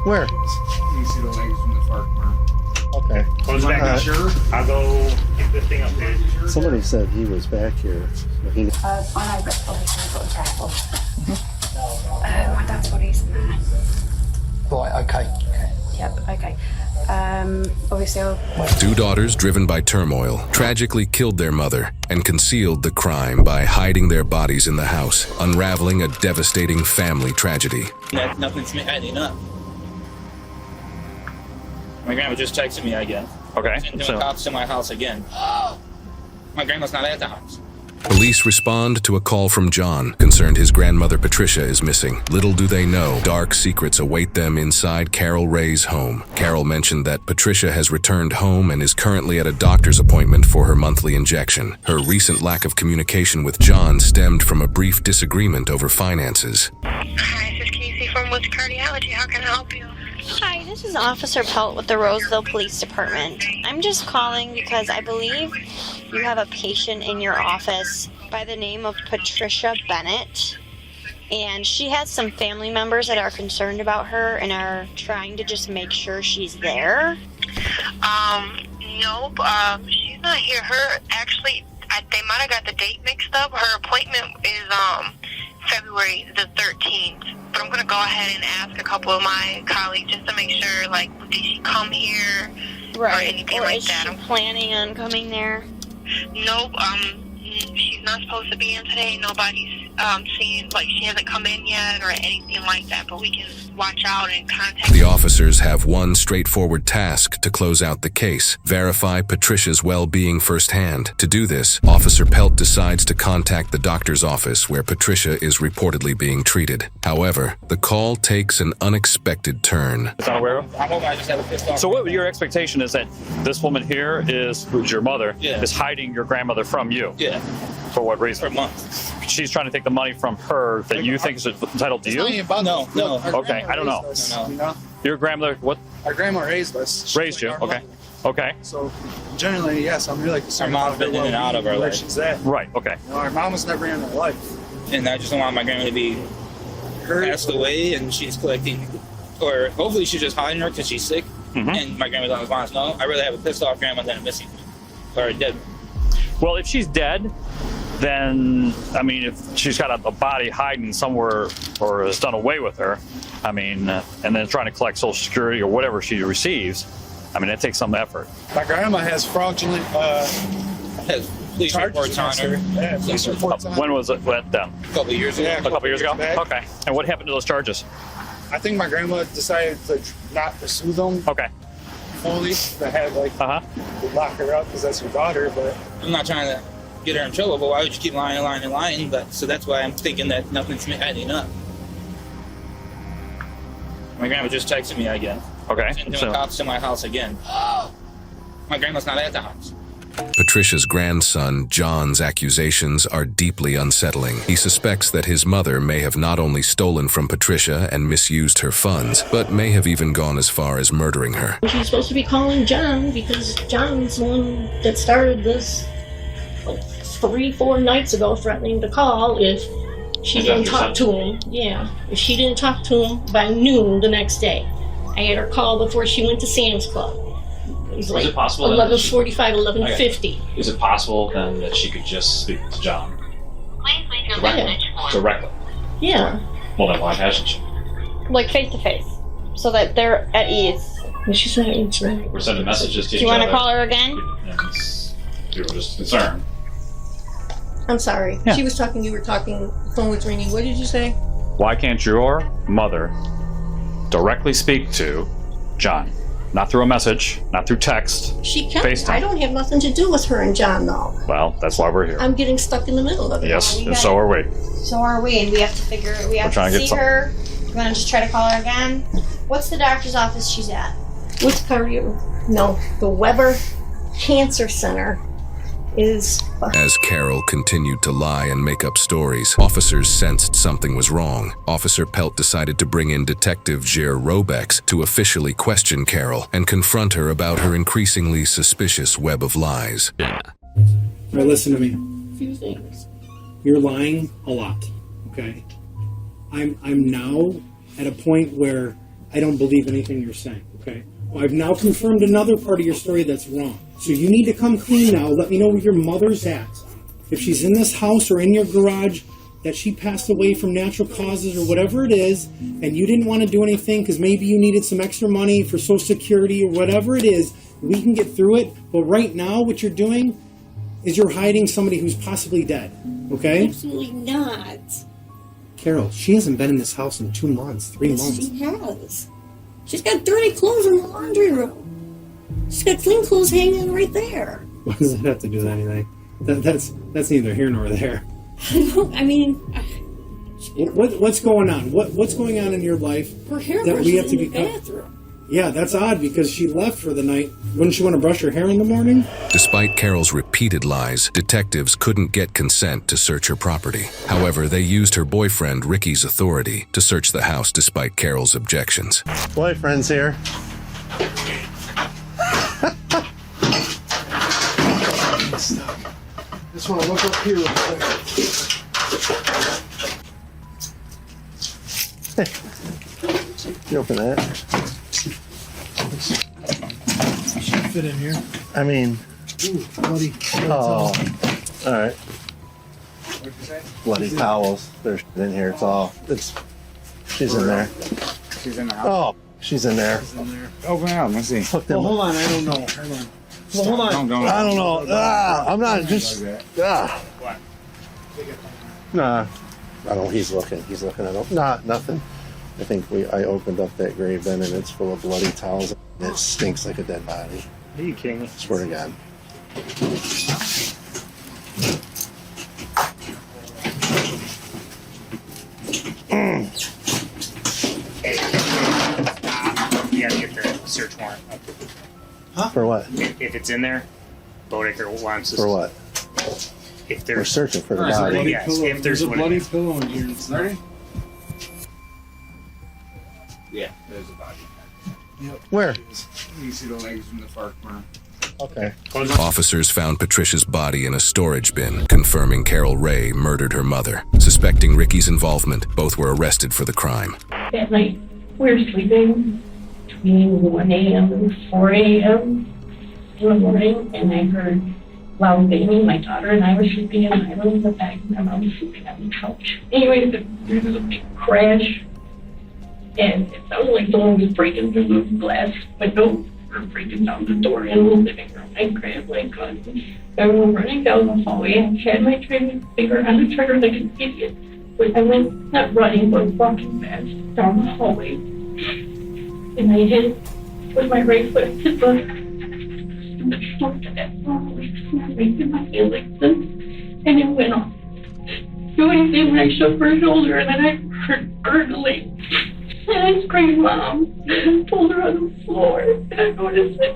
Where? You see the legs from the far corner. Okay. Close back. Sure. I'll go pick this thing up, dude. Somebody said he was back here. He... That's what he's at. Right, okay. Yep, okay. Obviously I'll... Two daughters, driven by turmoil, tragically killed their mother and concealed the crime by hiding their bodies in the house, unraveling a devastating family tragedy. Nothing's adding up. My grandma just texted me again. Okay. Sending cops to my house again. My grandma's not at the house. Police respond to a call from John, concerned his grandmother Patricia is missing. Little do they know, dark secrets await them inside Carol Ray's home. Carol mentioned that Patricia has returned home and is currently at a doctor's appointment for her monthly injection. Her recent lack of communication with John stemmed from a brief disagreement over finances. Hi, this is Casey from Woods Cardiology. How can I help you? Hi, this is Officer Pelt with the Roseville Police Department. I'm just calling because I believe you have a patient in your office by the name of Patricia Bennett, and she has some family members that are concerned about her and are trying to just make sure she's there. Nope. She's not here. They might have got the date mixed up. Her appointment is February the 13th. But I'm gonna go ahead and ask a couple of my colleagues just to make sure, like, did she come here or anything like that? Is she planning on coming there? Nope. She's not supposed to be in today. Nobody's seen, like, she hasn't come in yet or anything like that. But we can watch out and contact. The officers have one straightforward task to close out the case: verify Patricia's well-being firsthand. To do this, Officer Pelt decides to contact the doctor's office where Patricia is reportedly being treated. However, the call takes an unexpected turn. It's not aware of? I'm hoping I just have a pissed off. So what your expectation is that this woman here who's your mother, Yeah. is hiding your grandmother from you? Yeah, For what reason? for months. She's trying to take the money from her that you think is entitled to you? No. Okay, I don't know. No. You know, Your grandmother, what our grandma raised us. She's raised you? like our Okay. mother. Okay. So, generally, yes, I'm really concerned. Our mom's about been in and out of our where life. she's at. Right, okay. You know, our mom was never in our life. And I just don't want my grandma to be passed away and she's collecting, or hopefully she's just hiding her because she's sick. And my grandma doesn't want to know. I'd rather have a pissed off grandma than a missing or a dead. Well, if she's dead, then, I mean, if she's got a body hiding somewhere or has done away with her, I mean, and then trying to collect Social Security or whatever she receives, I mean, that takes some effort. My grandma has fraudulent Has police charges reports on against her. her. Yeah, police reports on When her. was it then? A couple of years ago. Yeah. A couple years ago? back. Okay. And what happened to those charges? I think my grandma decided to not pursue them Okay. fully. They had, like, Uh-huh. to lock her up because that's her daughter, but I'm not trying to get her in trouble, but why would you keep lying? But so that's why I'm thinking that nothing's adding up. My grandma just texted me again. Okay. Sending So, cops to my house again. My grandma's not at the house. Patricia's grandson, John's accusations are deeply unsettling. He suspects that his mother may have not only stolen from Patricia and misused her funds, but may have even gone as far as murdering her. She's supposed to be calling John because John's the one that started this like 3-4 nights ago, threatening to call if she didn't talk to him. Yeah, if she didn't talk to him by noon the next day. I had her call before she went to Sam's Club. It was like it possible then that 11:45, 11:50. Is it possible then that she could just speak to John Please leave your Yeah. message for directly? Yeah. Well, then why hasn't she? Like face to face, so that they're at ease. And she's not answering. We're sending messages to Do each you other. want to call her again? And we were just concerned. I'm sorry. Yeah. She was talking, you were talking, phone was ringing. What did you say? why can't your mother directly speak to John? Not through a message, not through text. She can. FaceTime. I don't have nothing to do with her and John, though. Well, that's why we're here. I'm getting stuck in the middle of it. Yes, we and so are we. So are we, and we have to figure. We have trying to to get see her. You want to just try to call her again? What's the doctor's office she's at? What's cardio? No, the Weber Cancer Center is. As Carol continued to lie and make up stories, officers sensed something was wrong. Officer Pelt decided to bring in Detective Jer Robex to officially question Carol and confront her about her increasingly suspicious web of lies. All right, listen to me. A few things. You're lying a lot, okay? I'm now at a point where I don't believe anything you're saying, okay? Well, I've now confirmed another part of your story that's wrong. So you need to come clean now. Let me know where your mother's at. If she's in this house or in your garage, that she passed away from natural causes or whatever it is, and you didn't want to do anything because maybe you needed some extra money for Social Security or whatever it is, we can get through it. But right now, what you're doing is you're hiding somebody who's possibly dead, okay? Absolutely not. Carol, she hasn't been in this house in 2 months, 3 months. She has. She's got dirty clothes in the laundry room. She's got clean clothes hanging right there. What does that have to do with anything? That's neither here nor there. I mean, What's going on? What's going on in your life her hair that we have brushes to in be? the bathroom. Yeah, that's odd because she left for the night. Wouldn't she want to brush her hair in the morning? Despite Carol's repeated lies, detectives couldn't get consent to search her property. However, they used her boyfriend Ricky's authority to search the house despite Carol's objections. Boyfriend's here. Just want to look up here real quick. You open that? Should fit in here. I mean, Ooh, bloody. oh, all right. What'd you say? Bloody towels. There's in here. She's in there. She's in the house. Oh, she's in there. Open it up. Let's see. Hook them Well, up. hold on. I don't know. Hold on. Well, hold on. Don't. I don't know. I'm not just. What? Nah. I don't know. He's looking. He's looking at. Nah, nothing. I think I opened up that grave bin and it's full of bloody towels. And it stinks like a dead body. Are you kidding me? Swear to God. You gotta get the search warrant. Huh? For what? If it's in there, Bodecker wants us. For what? If there's We're searching for the There's a body. bloody Yes, pillow. if There's a one bloody in there. pillow in here. Ready? Yeah, there's a body. Yep. Where? You see the legs from the far corner. Okay. Officers found Patricia's body in a storage bin, confirming Carol Ray murdered her mother. Suspecting Ricky's involvement, both were arrested for the crime. That night, we were sleeping between 1 a.m. and 4 a.m. in the morning, and I heard loud banging. My daughter and I were sleeping in my room in the back, and my mom was sleeping on the couch. Anyway, there was a big crash, and it sounded like someone was breaking through the glass window or breaking down the door in the living room. I grabbed my gun and went running down the hallway and had my finger on the trigger like an idiot. But I went, not running, but walking fast down the hallway. And I hit with my right foot hit the door to that hallway. Right in my hand like this, and it went off. Doing thing when I shook her shoulder, and then I heard gurgling. And I screamed, "Mom!" and pulled her on the floor. And I noticed that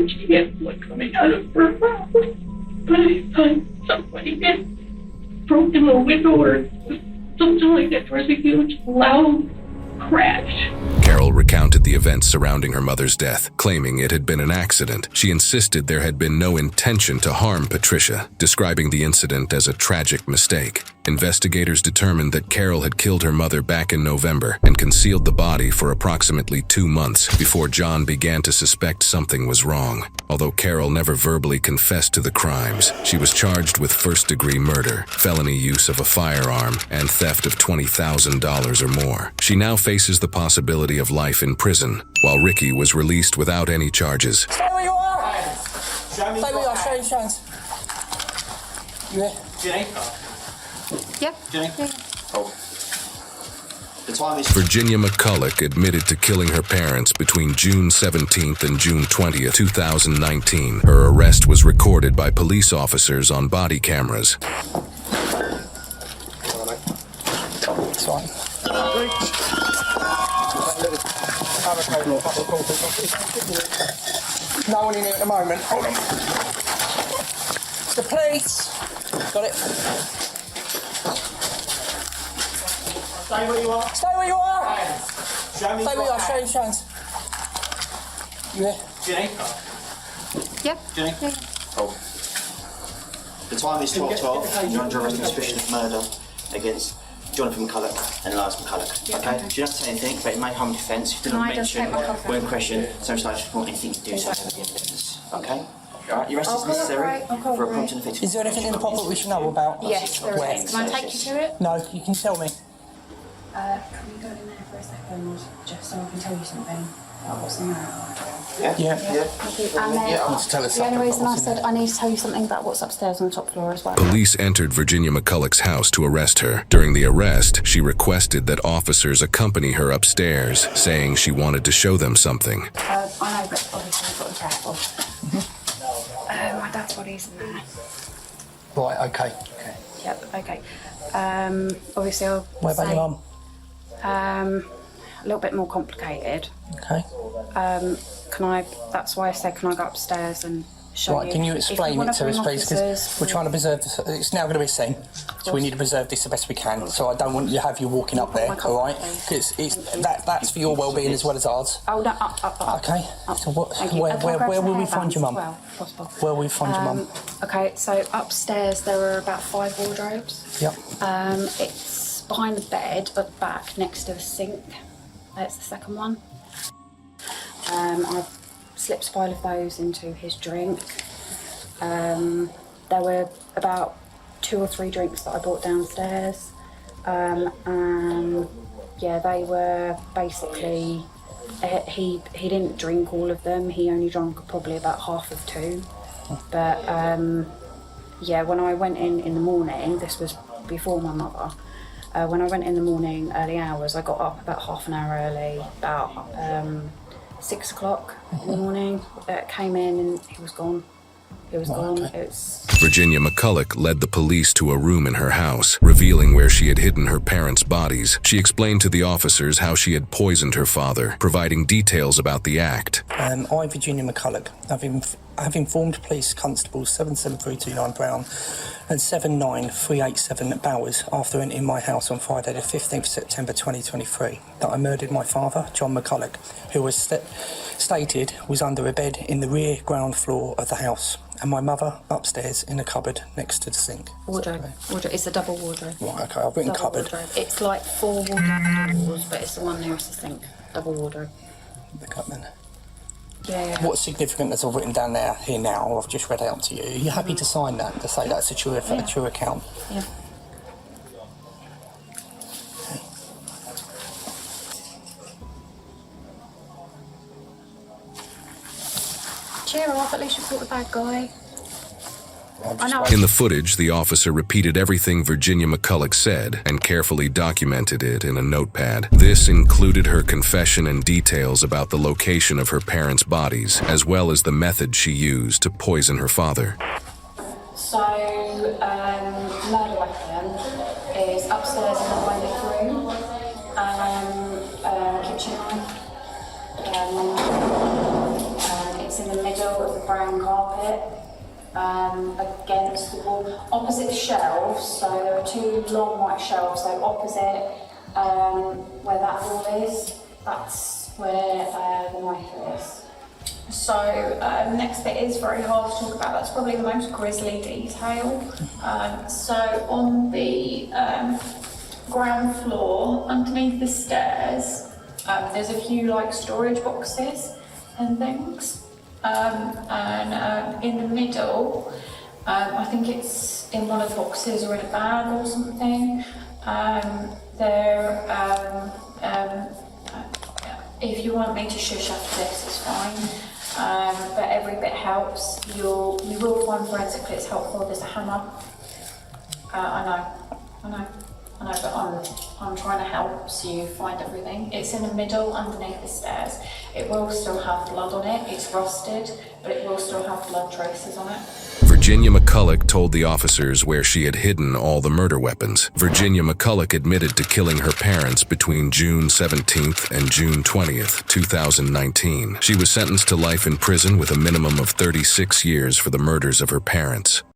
she had blood coming out of her mouth. But I thought somebody had broken the window or something like that. There was a huge, loud crash. Carol recounted the events surrounding her mother's death, claiming it had been an accident. She insisted there had been no intention to harm Patricia, describing the incident as a tragic mistake. Investigators determined that Carol had killed her mother back in November and concealed the body for approximately 2 months before John began to suspect something was wrong. Although Carol never verbally confessed to the crimes, she was charged with first-degree murder, felony use of a firearm, and theft of $20,000 or more. She now faces the possibility of life in prison, while Ricky was released without any charges. Stay where you are! Stay where you are, show your hands. You here? Jenny? Yep. Jenny? Oh. The time is... Virginia McCulloch admitted to killing her parents between June 17th and June 20th, 2019. Her arrest was recorded by police officers on body cameras. It's fine. No one in here at the moment. Hold on. It's the police. Got it. Stay where you are. Stay where you are. Show me Stay where you are. Show your hands. You here? Jenny? Yep. Jenny? Oh. The time is 12:12. You're under arrest on suspicion of murder against Jonathan McCulloch and Elias McCulloch. Yeah, okay? okay. You don't have to say anything, but it may harm defence. You do Can not I just mention take my coffee? when question, social life report, anything to do so with the evidence. Okay? Alright, your arrest is necessary for a prompt and effective. Is there anything in the property we should know about? Yes, there Where? is. Can I take you to it? No, you can tell me. Can we go in there for a second, just so I can tell you something about what's in there? Yeah? Yeah. And then, Yeah, to tell us the only something reason about I what's in said I need to tell you something about what's upstairs on the top floor as well. Police entered Virginia McCulloch's house to arrest her. During the arrest, she requested that officers accompany her upstairs, saying she wanted to show them something. I know, but obviously I've got to be careful. My dad's body's in there. Right, okay. Yep, okay. Obviously I'll What about say, your mum? a little bit more complicated. Okay. That's why I said, can I go upstairs and show you? Right, can you explain it to us, please? Because we're trying to preserve this. It's now going to be seen, so we need to preserve this the best we can. So I don't want you to have you walking up there, all right? Because that's for your well-being as well as ours. Oh, no, Okay. So Thank you. where will we find your mum? Well, possible. Where will we find your mum? Okay, so upstairs there are about 5 wardrobes. Yep. It's behind the bed at the back next to the sink. That's the second one. I've slipped 5 of those into his drink. There were about 2 or 3 drinks that I brought downstairs. And yeah, they were basically, he didn't drink all of them. He only drank probably about half of 2. But yeah, when I went in the morning, this was before my mother. When I went in the morning, early hours, I got up about half an hour early, about 6 o'clock in the morning. Came in and he was gone. He was gone. It was... Virginia McCulloch led the police to a room in her house, revealing where she had hidden her parents' bodies. She explained to the officers how she had poisoned her father, providing details about the act. I, Virginia McCulloch, have informed police constables 77329 Brown and 79387 Bowers after entering my house on Friday the 15th September 2023 that I murdered my father, John McCulloch, who was stated was under a bed in the rear ground floor of the house, and my mother upstairs in a cupboard next to the sink. Wardrobe. It's a double wardrobe. Right, okay, I've written Double cupboard. wardrobe. It's like 4 wardrobe doors, but it's the one nearest the sink. Double wardrobe. Back up then. Yeah. What's significant as I've written down here now, I've just read out to you. Are you happy to sign that, to say that's a true account? Yeah. Cheer up, at least you caught the bad guy. I know. In the footage, the officer repeated everything Virginia McCulloch said and carefully documented it in a notepad. This included her confession and details about the location of her parents' bodies, as well as the method she used to poison her father. So, murder weapon is upstairs in the toilet room, kitchen knife. It's in the middle of the brown carpet. Against the wall, opposite the shelves, so there are 2 long white shelves, so opposite where that wall is, that's where the knife is. So the next bit is very hard to talk about, that's probably the most grisly detail. So on the ground floor, underneath the stairs, there's a few like storage boxes and things. In the middle, I think it's in one of the boxes or in a bag or something. If you want me to shush after this, it's fine. But every bit helps. You will find forensic clips helpful. There's a hammer. I know, but I'm trying to help so you find everything. It's in the middle, underneath the stairs. It will still have blood on it. It's rusted, but it will still have blood traces on it. Virginia McCulloch told the officers where she had hidden all the murder weapons. Virginia McCulloch admitted to killing her parents between June 17th and June 20th, 2019. She was sentenced to life in prison with a minimum of 36 years for the murders of her parents.